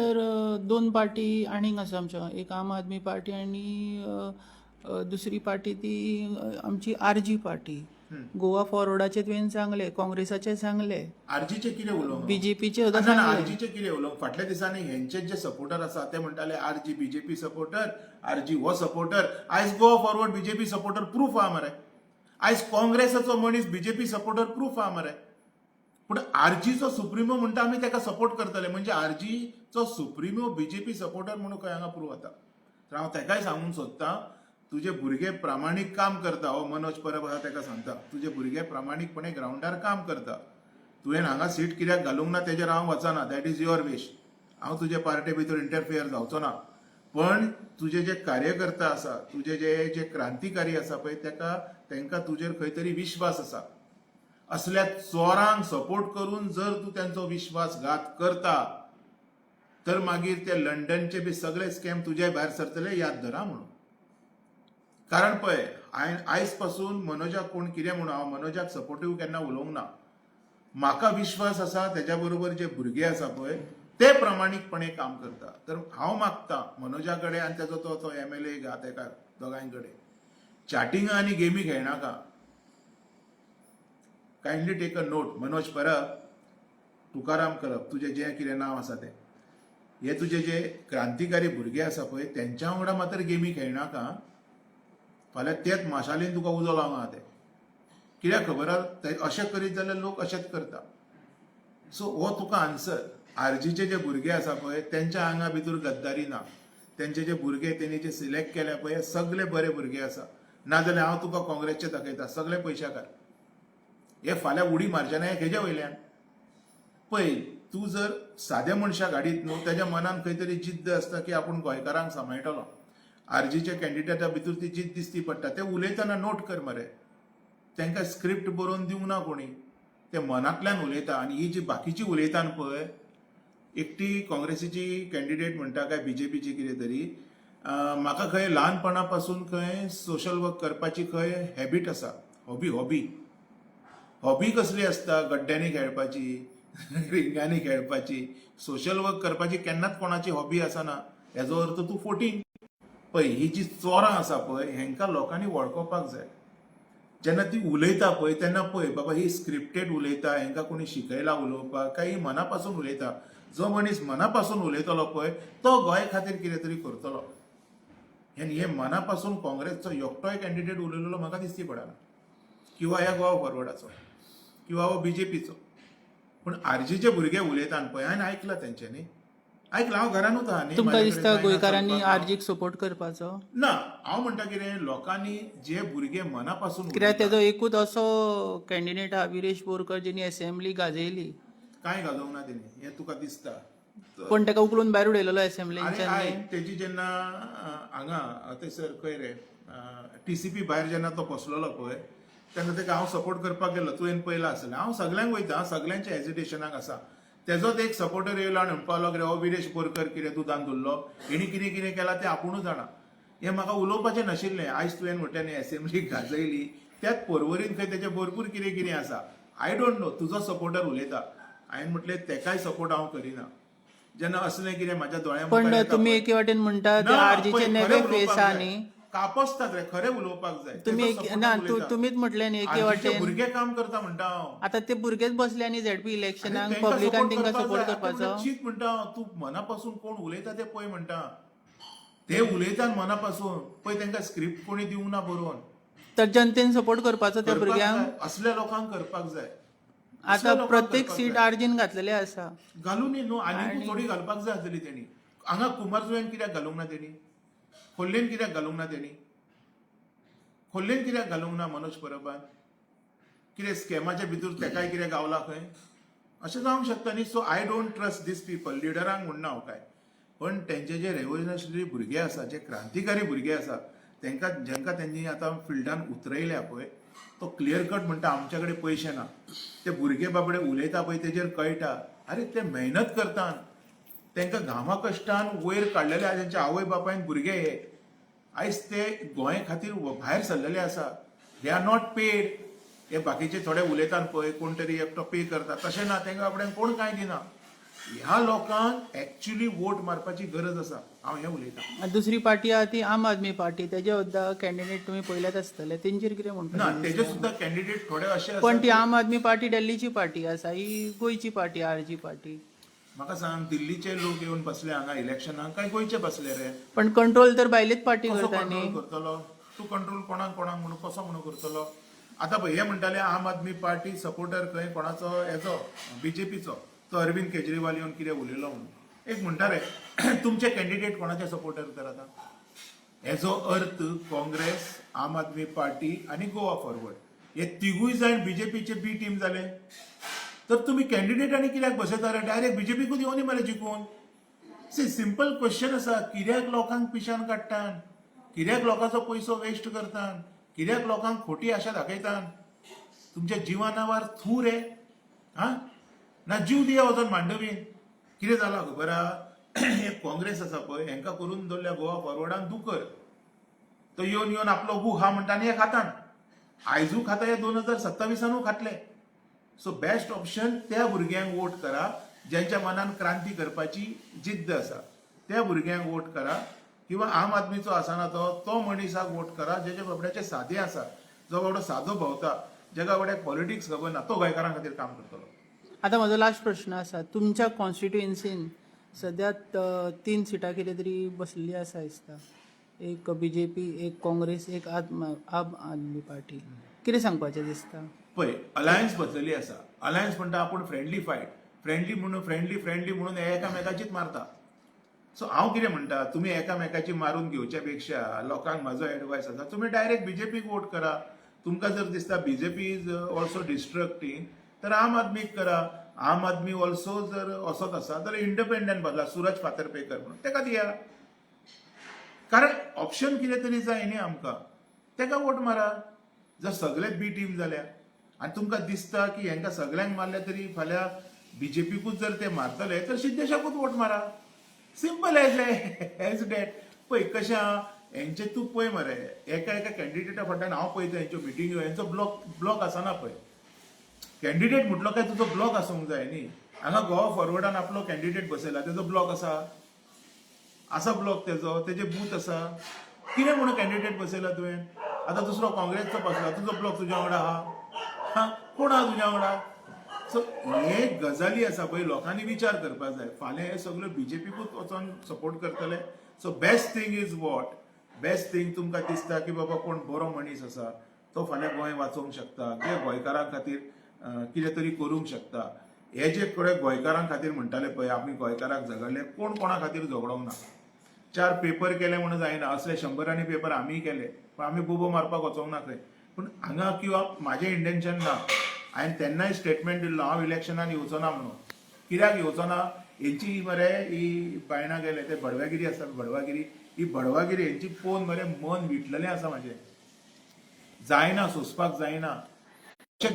तर दोन पार्टी आनीक आसा आमच्या, एक आम आदमी पार्टी आनी दुसरी पार्टी ती आमची आरजी पार्टी. गोवा फॉरवर्डाचे तुवें सांगले, काँग्रेसाचे सांगले, आरजीचे कितें उलोवंक बीजेपीचे सुद्दां ना सांगले. आरजीचे कितें उलोवंक फाटल्या दिसांनी हेंचे जे सपोर्टर आसा ते म्हणटाले आरजी बीजेपी सपोर्टर, आरजी हो सपोर्टर. आयज Goa forward BJP supporter proof आहा मरे. आयज काँग्रेसाचो मनीस बीजेपी सपोर्टर प्रूफ आहा मरे. पूण आरजीचो सुप्रिमो म्हणटा आमी ताका सपोर्ट करतले, म्हणजे आरजीचो सुप्रिमो बीजेपी सपोर्टर म्हणून खंय हांगा प्रूव्ह जाता. तर हांव ताकाय सांगूंक सोदतां, तुजे भुरगे प्रामाणीक काम करता. हो मनोज परब आहा ताका सांगता, तुजे भुरगे प्रामाणीकपणे ग्राउंडार काम करता. तुवें हांगा सीट कित्याक घालूंक ना तेजेर हांव वचना, दॅट इज युअर विश. हांव तुजे पार्टे भितर इंटरफियर जावचो ना. पण तुजे जे कार्यकर्ता आसा, तुजे जे क्रांतिकारी आसा पळय, तांकां तुजेर खंय तरी विश्वास आसा. असल्या चोरांक सपोर्ट करून जर तूं त्यांचो विश्वासघात करता तर मागीर ते लंडनचे बी सगळे स्कॅम तुजे भायर सरतले, याद धरा म्हणून. कारण पळय, आयज पासून मनोजाक कोण कितें म्हणून हांव मनोजाक सपोर्टिव्ह केन्ना उलोवंक ना. म्हाका विश्वास आसा तेज्या बरोबर जे भुरगे आसा पळय ते प्रामाणीकपणे काम करता. तर हांव मागता मनोजा कडेन आनी तेजो तो MLA तेका दोगांय कडेन चॅटिंग आनी गेमी खेळनाका. Kindly take a note. Manoj Parab, Tukaram Karap, तुजें जें कितें नांव आसा तें, हे तुजे जे क्रांतिकारी भुरगे आसा पळय तेंच्या वांगडा मात्र गेमी खेळनाका. फाल्यां तेच माशालीन तुका उजो लावंक आहा ते. कित्याक खबर आहा, अशें करीत जाल्यार लोक अशेंच करता. सो हो तुका आन्सर. आरजीचे जे भुरगे आसा पळय तेंच्या आंगा भितर गद्दारी ना. तेंचे जे भुरगे तेणी जे सिलेक्ट केल्या पळय सगळे बरे भुरगे आसा. नाजाल्यार हांव तुका काँग्रेसचे दाखयता, सगळे पयशाकार. हे फाल्यां उडी मारचे ना हेजे वयल्यान. पळय, तूं जर साद्या मनशाक हाडीत न्हू, तेज्या मनान खंय तरी जिद्द आसता की आपूण गोंयकारांक सांबाळटलो. आरजीच्या कॅन्डिडेटा भितर ती जिद्द दिसती पडटा. ते उलयतना नोट कर मरे. तांकां स्क्रिप्ट बरोवन दिवंक ना कोणी, ते मनांतल्यान उलयता. आनी ही जी बाकीची उलयता पळय, एकटी काँग्रेसीची कॅन्डिडेट म्हणटा काय बीजेपीची कितें तरी, म्हाका खंय ल्हानपणा पासून खंय सोशल वर्क करपाची खंय हॅबीट आसा. हॉबी कसली आसता? गड्ड्यांनी खेळपाची, रिंगांनी खेळपाची. सोशल वर्क करपाची केन्नाच कोणाची हॉबी आसना. हेजो अर्थ तूं फोटींग. पळय, ही जी चोरां आसा पळय हेंकां लोकांनी वळखोवपाक जाय. जेन्ना ती उलयता पळय तेन्ना पळय बाबा ही स्क्रिप्टेड उलयता, हेंकां कोणी शिकयला उलोवपाक, काय ही मना पासून उलयता. जो मनीस मना पासून उलयतलो पळय तो गोंय खातीर कितें तरी करतलो. आनी हे मना पासून काँग्रेसचो एकटोय कॅन्डिडेट उलयलेलो म्हाका दिसती पडना, किंवा ह्या गोवा फॉरवर्डाचो किंवा हो बीजेपीचो. पूण आरजीचे भुरगे उलयता पळय, हांवें आयकलां तेंच्यांनी. आयकलां, हांव घरानूच आहा न्ही. तुमकां दिसता गोंयकारांनी आरजीक सपोर्ट करपाचो? ना, हांव म्हणटा कितें, लोकांनी जे भुरगे मना पासून कित्याक तेजो एकूच असो कॅन्डिडेट आहा विरेश बोरकर, जेणी असेंब्ली गाजयली. कांय घालूंक ना तेणी, हें तुका दिसता. पण ताका उखलून भायर उडयलेलो आरे असेंब्लीच्यान. तेजी जेन्ना हांगा थंयसर खंय रे TCP भायर जेन्ना तो बसलेलो पळय तेन्ना ताका हांव सपोर्ट करपाक गेलो. तुवें पळयलां आसलें. हांव सगळ्यांक वयता, सगळ्यांच्या हेजिटेशनाक आसा. तेजोच एक सपोर्टर येयलो आनी म्हणपाक लागलो हो विरेश बोरकर कितें दुदान धुल्लो, हेणी कितें कितें केलां तें आपुणूच जाणा. हें म्हाका उलोवपाचें नाशिल्लें. आयज तुवें म्हटलें न्ही असेंब्ली गाजयली, त्याच परवरीन खंय तेजें भरपूर कितें कितें आसा. आय डोंट नो, तुजो सपोर्टर उलयता. हांवें म्हटलें तेकाय सपोर्ट हांव करिना. जेन्ना असलें कितें म्हाज्या दोळ्या पण तुम्ही एके वाटेन म्हणटा ते आरजीचे नेवे फेस आहा न्ही. कापसतात रे, खरें उलोवपाक जाय. तुम्हीच म्हटलें न्ही एके वाटेन. भुरगे काम करता म्हणटा हांव. आतां ते भुरगेच बसले आनी झेडपी इलेक्शनाक पब्लिकान तांकां सपोर्ट करपाचो. चीत म्हणटा तूं मना पासून कोण उलयता ते पळय म्हणटा. ते उलयतात मना पासून पळय, तांकां स्क्रिप्ट कोणी दिवंक ना बरोवन. तर जनतेन सपोर्ट करपाचो त्या भुरग्यांक. असल्या लोकांक करपाक जाय. आतां प्रत्येक सीट आरजीन घातलेले आसा. घालून न्ही, आनी थोडी घालपाक जाय आसली तेणी. हांगा कुमारजुव्यान कित्याक घालूंक ना तेणी? खोर्लेन कित्याक घालूंक ना तेणी? खोर्लेन कित्याक घालूंक ना मनोज परबान? कितें स्कॅमाच्या भितर तेकाय कितें गावला खंय? अशें जावंक शकता न्ही. So I don't trust these people. लिडरांक म्हणना हांव काय, पण तेंचे जे रेव्होल्युशनरी भुरगे आसा, जे क्रांतिकारी भुरगे आसा, जेंकां तेंनी आतां फिल्डान उतरयल्या पळय, तो क्लियर कट म्हणटा आमच्या कडेन पयशे ना. ते भुरगे बाबडे उलयता पळय तेजेर कळटा, अरे ते मेहनत करतात. तांकां घामा कश्टान वयर काडलेले आसा. तेंच्या आवय बापायन भुरगे हे आयज ते गोंय खातीर भायर सरलेले आसा. They are not paid. हे बाकीचे थोडे उलयतात पळय, कोण तरी एकटो पे करता, तशें ना. तांकां बाबड्यांक कोण कांय दिना. ह्या लोकांक एक्च्युअली वोट मारपाची गरज आसा. हांव हें उलयतां. दुसरी पार्टी आहा ती आम आदमी पार्टी, तेजे सुद्दां कॅन्डिडेट तुमी पयल्यात आसतले, तेंचेर कितें ना म्हणटा? तेजे सुद्दां कॅन्डिडेट थोडे अशे पण आसा ती आम आदमी पार्टी दिल्लीची पार्टी आसा, ही गोंयची पार्टी, आरजी पार्टी. म्हाका सांग, दिल्लीचे लोक येवन बसले हांगा इलेक्शनाक काय गोंयचे बसले रे? पण कंट्रोल तर भायलीच पार्टी कसो करता कंट्रोल न्ही. करतलो तूं? कंट्रोल कोणाक कोणाक म्हणून कसो म्हणून करतलो? आतां पळय हे म्हणटाले आम आदमी पार्टी सपोर्टर खंय कोणाचो हेचो बीजेपीचो, तो अरविंद केजरीवाल येवन कितें उलयलो म्हणून. एक म्हणटा रे तुमचे कॅन्डिडेट कोणाचे सपोर्टर तर आतां हेजो अर्थ काँग्रेस, आम आदमी पार्टी आनी गोवा फॉरवर्ड हे तिगूय जाण बीजेपीचे बी टीम जाले. तर तुम्ही कॅन्डिडेट आनी कित्याक बसयता रे? डायरेक्ट बीजेपीकूच येवनी मरे जिखून. सी सिंपल क्वेश्चन आसा, कित्याक लोकांक पिशान काडटात? कित्याक लोकांचो पयसो वेस्ट करतात? कित्याक लोकांक खोटी आशा दाखयतात? तुमच्या जिवानावर थू रे. हा ना जीव दिया वचोन मांडवीन. कितें जाला खबर आहा? हे काँग्रेस आसा पळय हेंका करून दवरल्या गोवा फॉरवर्डान दुकर. तो येवन येवन आपलो बू हा म्हणटा आनी हे खातात. आयजू खाता हे 2027 खातले. सो बेस्ट ऑप्शन त्या भुरग्यांक वोट करा ज्यांच्या मनान क्रांती करपाची जिद्द आसा. त्या भुरग्यांक वोट करा. किंवा आम आदमीचो आसना तो मनीसाक वोट करा जेच्या बाबड्याचे सादे आसा, जो बाबडो सादो भोंवता, जेका बाबड्याक पॉलिटिक्स खबर ना, तो गोंयकारां खातीर काम करतलो. आतां म्हजो लास्ट प्रश्न आसा, तुमच्या कॉन्स्टिट्युएन्सीन सद्याक 3 सिटां कितें तरी बसलेली आसा दिसता. एक बीजेपी, एक काँग्रेस, एक आम आदमी पार्टी. कितें सांगपाचें दिसता? पळय अलायन्स बसलेली आसा. अलायन्स म्हणटा आपूण फ्रेंडली फायट, फ्रेंडली म्हणून एकामेकाचीच मारता. सो हांव कितें म्हणटा, तुमी एकामेकाची मारून घेवच्या पेक्षा लोकांक म्हजो एडवायस आसा, तुमी डायरेक्ट बीजेपीक वोट करा. तुमकां जर दिसता बीजेपी इज ऑल्सो डिस्ट्रक्टिंग तर आम आदमीक करा. आम आदमी ऑल्सो जर असोच आसा जाल्यार इंडिपेंडंट बदला, सूरज फातर्पेकर म्हणून तेका दिया. कारण ऑप्शन कितें तरी जाय न्ही आमकां, तेका वोट मारा. जर सगळेच बी टीम जाल्या आनी तुमकां दिसता की हेंकां सगळ्यांक मारल्या तरी फाल्यां बीजेपीकूच जर ते मारतले तर सिद्धेशाकूच वोट मारा. Simple as that. पळय कशें आहा हेंचे तूं पळय मरे, एका कॅन्डिडेटा फाटल्यान हांव पळयता हेंच्यो मिटिंग्यो, हेंचो ब्लॉक आसना पळय. कॅन्डिडेट म्हटलो काय तुजो ब्लॉक आसूंक जाय न्ही. हांगा गोवा फॉरवर्डान आपलो कॅन्डिडेट बसयला, तेजो ब्लॉक आसा ब्लॉक तेजे बूथ आसा. कितें म्हणून कॅन्डिडेट बसयला तुवें? आतां दुसरो काँग्रेसचो बसला, तुजो ब्लॉक तुज्या वांगडा आहा? कोण आहा तुज्या वांगडा? सो हे गजाली आसा पळय, लोकांनी विचार करपाक जाय. फाल्यां हे सगळ्यो बीजेपीकूच वचोन सपोर्ट करतले. So best thing is what? Best thing तुमकां दिसता की बाबा कोण बरो मनीस आसा तो फाल्यां गोंय वाचोवंक शकता, जे गोंयकारां खातीर कितें तरी करूंक शकता. हे जे कडेन गोंयकारां खातीर म्हणटाले पळय आमी गोंयकाराक झगडले, कोण कोणा खातीर झगडोंक ना. 4 पेपर केले म्हणून जायना, असले 100 पेपर आमी केले, पण आमी बुबो मारपाक वचोंक ना खंय. पूण हांगा किंवा म्हाजें इंटेन्शन ना. हांवें तेन्नाय स्टेटमेंट दिल्लो हांव इलेक्शनान येवचो ना म्हणून. कित्याक येवचो ना? हेंची मरे ही बायणां गेले ते बडवागिरी आसा, ही बडवागिरी हेंची पळोवन मरे मन विटलेलें आसा म्हाजें. जायना, सोंसपाक जायना.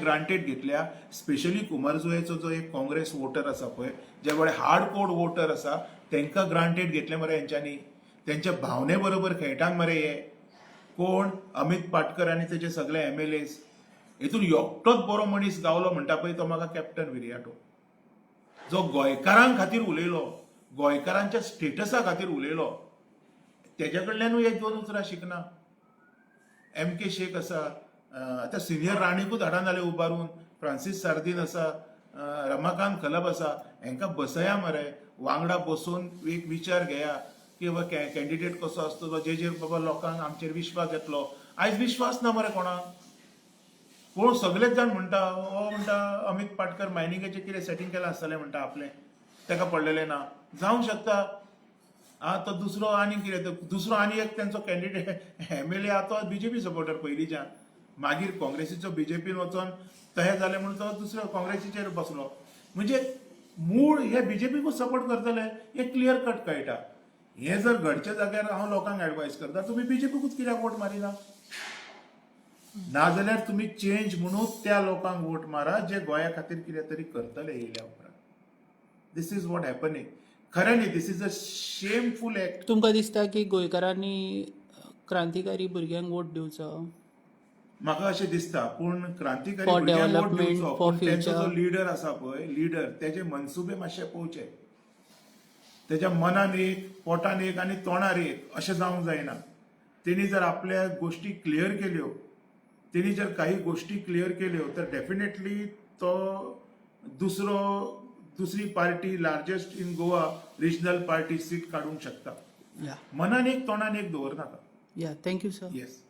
ग्रांटेड घेतल्या. स्पेशली कुमारजुंवेचो जो एक काँग्रेस वोटर आसा पळय, जे बडे हार्ड कोर वोटर आसा, तांकां ग्रांटेड घेतले मरे हेंच्यांनी. तेंच्या भावने बरोबर खेळटात मरे हे. कोण? अमित पाटकर आनी तेजे सगळे MLAs. हेतून एकटोच बरो मनीस गावलो म्हणटा पळय तो म्हाका कॅप्टन विरियाटो, जो गोंयकारां खातीर उलयलो, गोंयकारांच्या स्टेटसा खातीर उलयलो. तेज्या कडल्यानूय एक 2 उतरां शिकना. MK शेख आसा, आतां सिनियर राणीकूच हाडान जाले उबारून. फ्रांसीस सार्दीन आसा, रमाकांत खलब आसा. हेंकां बसया मरे, वांगडा बसून एक विचार घेया की बाबा कॅन्डिडेट कसो आसतलो, जे बाबा लोकांक आमचेर विश्वास येतलो. आयज विश्वास ना मरे कोणाक. कोण सगळेच जाण म्हणटा, हो म्हणटा अमित पाटकर मायनिंगेचे कितें सेटींग केलां आसतलें म्हणटा आपलें, तेका पडलेलें ना. जावंक शकता. तो दुसरो आनी कितें, दुसरो आनी एक तेंचो कॅन्डिडेट MLA आहा तो बीजेपी सपोर्टर पयलींच्यान. मागीर काँग्रेसीचो बीजेपीन वचोन तहें जालें म्हणून तो दुसऱ्या काँग्रेसीचेर बसलो. म्हणजे मूळ हे बीजेपीकूच सपोर्ट करतले हे क्लियर कट कळटा. हे जर घडच्या जाग्यार हांव लोकांक एडवायस करता, तुमी बीजेपीकूच कित्याक वोट मारिना? नाजाल्यार तुमी चेंज म्हणून त्या लोकांक वोट मारा जे गोंया खातीर कितें तरी करतले येयल्या उपरांत. दिस इज वॉट हॅपनिंग. खरें न्ही, दिस इज अ शेमफूल एक्ट. तुमकां दिसता की गोंयकारांनी क्रांतिकारी भुरग्यांक वोट दिवचो? म्हाका अशें दिसता पूण क्रांतिकारी For भुरग्यांक वोट development, दिवचो, for पूण तेंचो जो future. लिडर आसा पळय लिडर तेजे मनसुबे मातशे पळोवचे. तेज्या मनान एक, पोटान एक आनी तोंडार एक अशें जावंक जायना. तेणी जर आपल्या गोश्टी क्लियर केल्यो, तेणी जर काही गोश्टी क्लियर केल्यो तर डेफिनेटली तो दुसरी party largest in Goa regional party seat काडूंक शकता. या मनान एक तोंडान एक दवरनाका. या थँक्यू सर. येस.